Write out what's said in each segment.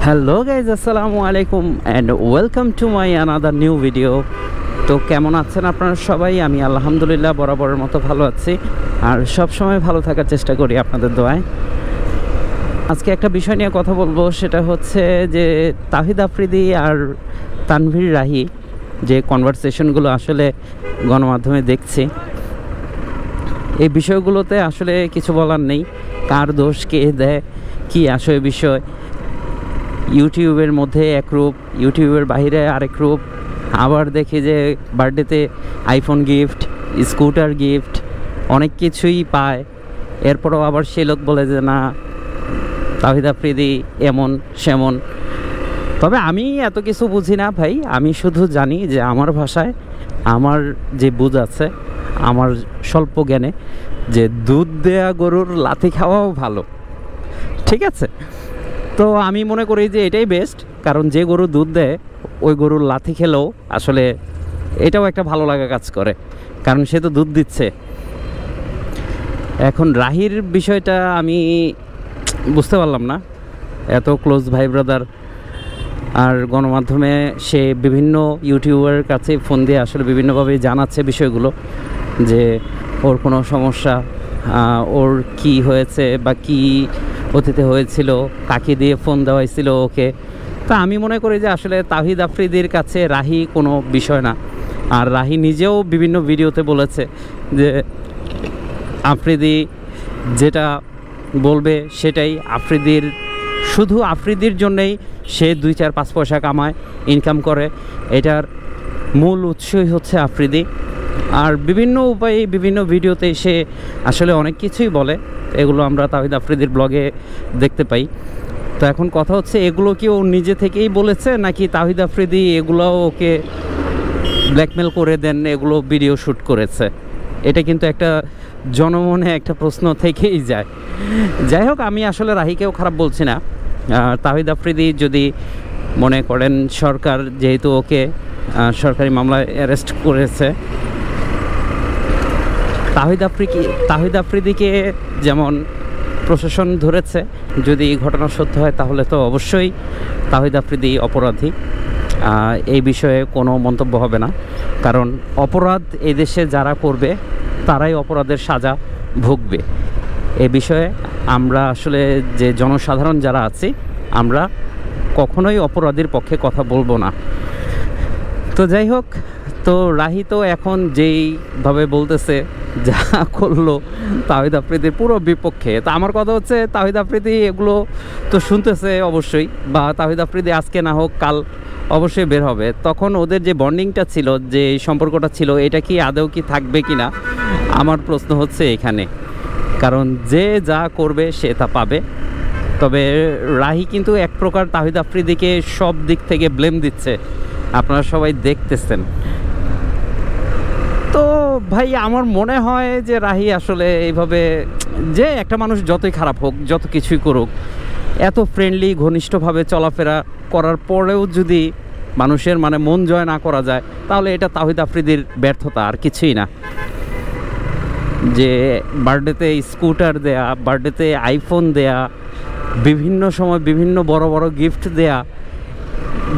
Hello guys, আসসালামু আলাইকুম and welcome to my another new video. তো কেমন আছেন আপনারা সবাই? আমি আলহামদুলিল্লাহ বরাবরের মতো ভালো আছি, আর সব সময় ভালো থাকার চেষ্টা করি আপনাদের দোয়ায়। আজকে একটা বিষয় নিয়ে কথা বলবো, সেটা হচ্ছে যে তাহিদ আফ্রিদি আর তানভীর রাহি যে কনভারসেশনগুলো আসলে গণমাধ্যমে দেখছি, এই বিষয়গুলোতে আসলে কিছু বলার নেই। কার দোষ কে দেয় কি আসলে বিষয়, ইউটিউবের মধ্যে এক রূপ, ইউটিউবের বাইরে আরেক রূপ। আবার দেখি যে বার্থডেতে আইফোন গিফট, স্কুটার গিফট, অনেক কিছুই পায়। এরপরও আবার সে লোক বলে যে না, তাহিদ আফ্রিদি এমন সেমন। তবে আমি এত কিছু বুঝি না ভাই, আমি শুধু জানি যে আমার ভাষায় আমার যে বুঝ আছে, আমার স্বল্প জ্ঞানে, যে দুধ দেয়া গরুর লাথি খাওয়াও ভালো, ঠিক আছে? তো আমি মনে করি যে এটাই বেস্ট, কারণ যে গরু দুধ দেয় ওই গরুর লাথি খেলেও আসলে এটাও একটা ভালো লাগা কাজ করে, কারণ সে তো দুধ দিচ্ছে। এখন রাহির বিষয়টা আমি বুঝতে পারলাম না, এত ক্লোজ ভাই ব্রাদার, আর গণমাধ্যমে সে বিভিন্ন ইউটিউবারের কাছে ফোন দিয়ে আসলে বিভিন্নভাবে জানাচ্ছে বিষয়গুলো, যে ওর কোনো সমস্যা, ওর কি হয়েছে বা কি অতীতে হয়েছিল, কাকে দিয়ে ফোন দেওয়া হয়েছিল ওকে। তা আমি মনে করি যে আসলে তাহিদ আফ্রিদির কাছে রাহি কোনো বিষয় না। আর রাহি নিজেও বিভিন্ন ভিডিওতে বলেছে যে আফ্রিদি যেটা বলবে সেটাই আফ্রিদির, শুধু আফ্রিদির জন্যেই সে 2-4-5 পয়সা কামায়, ইনকাম করে, এটার মূল উৎসই হচ্ছে আফ্রিদি। আর বিভিন্ন উপায়ে বিভিন্ন ভিডিওতে সে আসলে অনেক কিছুই বলে, এগুলো আমরা তাহিদ আফ্রিদির ব্লগে দেখতে পাই। তো এখন কথা হচ্ছে, এগুলো কি ও নিজে থেকেই বলেছে নাকি তাহিদ আফ্রিদি এগুলোও ওকে ব্ল্যাকমেল করে দেন, এগুলো ভিডিও শ্যুট করেছে? এটা কিন্তু একটা জনমনে একটা প্রশ্ন থেকেই যায়। যাই হোক, আমি আসলে রাহিকেও খারাপ বলছি না। তাহিদ আফ্রিদি যদি মনে করেন সরকার যেহেতু ওকে সরকারি মামলায় অ্যারেস্ট করেছে, তাহিদ আফ্রিদিকে যেমন প্রশাসন ধরেছে, যদি এই ঘটনা সত্য হয় তাহলে তো অবশ্যই তাহিদ আফ্রিদি অপরাধী। এই বিষয়ে কোনো মন্তব্য হবে না, কারণ অপরাধ এই দেশে যারা করবে তারাই অপরাধের সাজা ভুগবে। এ বিষয়ে আমরা আসলে যে জনসাধারণ যারা আছি, আমরা কখনোই অপরাধীর পক্ষে কথা বলবো না। তো যাই হোক, তো রাহি তো এখন যেইভাবে বলতেছে যা করলো তাহিদ আফ্রিদির পুরো বিপক্ষে। তা আমার কথা হচ্ছে, তাহিদ আফ্রিদি এগুলো তো শুনতেছে অবশ্যই, বা তাহিদ আফ্রিদি আজকে না হোক কাল অবশ্যই বের হবে। তখন ওদের যে বন্ডিংটা ছিল, যে সম্পর্কটা ছিল, এটা কি আদৌ কি থাকবে কি না, আমার প্রশ্ন হচ্ছে এখানে। কারণ যে যা করবে সে তা পাবে। তবে রাহি কিন্তু এক প্রকার তাহিদ আফ্রিদিকে সব দিক থেকে ব্লেম দিচ্ছে, আপনারা সবাই দেখতেছেন। তো ভাই আমার মনে হয় যে রাহি আসলে এইভাবে, যে একটা মানুষ যতই খারাপ হোক, যত কিছুই করুক, এত ফ্রেন্ডলি ঘনিষ্ঠভাবে চলাফেরা করার পরেও যদি মানুষের মন জয় না করা যায়, তাহলে এটা তাহিদ আফ্রিদির ব্যর্থতা, আর কিছুই না। যে বার্থডেতে স্কুটার দেয়া, বার্থডেতে আইফোন দেয়া, বিভিন্ন সময় বিভিন্ন বড় বড় গিফট দেয়া,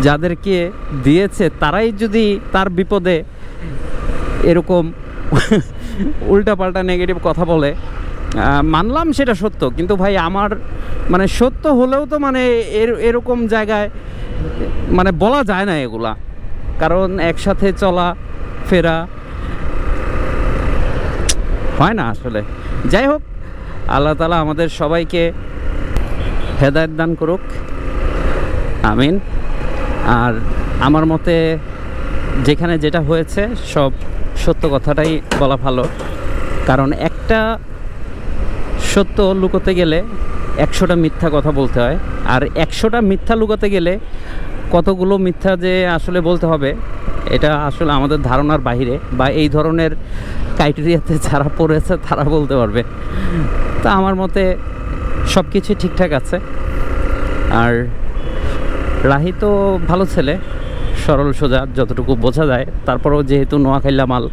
যাদেরকে দিয়েছে তারাই যদি তার বিপদে এরকম উল্টাপাল্টা নেগেটিভ কথা বলে, মানলাম সেটা সত্য, কিন্তু ভাই আমার সত্য হলেও তো এরকম জায়গায় বলা যায় না এগুলা, কারণ একসাথে চলা ফেরা হয় না আসলে। যাই হোক, আল্লাহ তাআলা আমাদের সবাইকে হেদায়েত দান করুক, আমিন। আর আমার মতে যেখানে যেটা হয়েছে সব সত্য কথাটাই বলা ভালো, কারণ একটা সত্য লুকোতে গেলে 100টা মিথ্যা কথা বলতে হয়, আর 100টা মিথ্যা লুকোতে গেলে কতগুলো মিথ্যা যে আসলে বলতে হবে, এটা আসলে আমাদের ধারণার বাইরে, বা এই ধরনের ক্রাইটেরিয়াতে যারা পড়েছে তারা বলতে পারবে। তা আমার মতে সব কিছুই ঠিকঠাক আছে। আর রাহি তো ভালো ছেলে, সরল সোজা যতটুকু বোঝা যায়। তারপরেও যেহেতু নোয়াখাইলা মাল,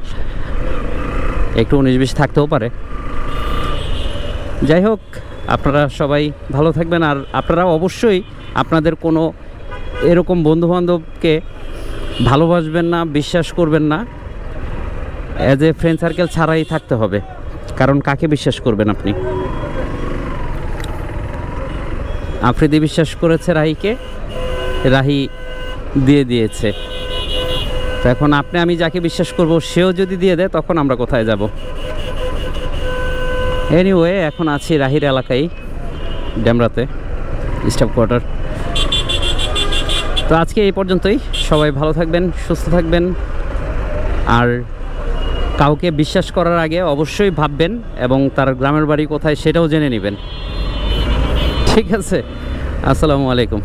একটু 19-20 থাকতেও পারে। যাই হোক, আপনারা সবাই ভালো থাকবেন। আর আপনারা অবশ্যই আপনাদের কোনো এরকম বন্ধুবান্ধবকে ভালোবাসবেন না, বিশ্বাস করবেন না, অ্যাজ এ ফ্রেন্ড সার্কেল ছাড়াই থাকতে হবে। কারণ কাকে বিশ্বাস করবেন আপনি? আফ্রিদি বিশ্বাস করেছে রাহিকে, রাহি দিয়ে দিয়েছে। তো এখন আমি যাকে বিশ্বাস করব সেও যদি দিয়ে দেয় তখন আমরা কোথায় যাব? এনিওয়ে, এখন আছি রাহির এলাকায়, ডেমরাতে, স্টাফ কোয়ার্টার। তো আজকে এই পর্যন্তই। সবাই ভালো থাকবেন, সুস্থ থাকবেন। আর কাউকে বিশ্বাস করার আগে অবশ্যই ভাববেন এবং তার গ্রামের বাড়ি কোথায় সেটাও জেনে নেবেন। ঠিক আছে? আসসালামু আলাইকুম।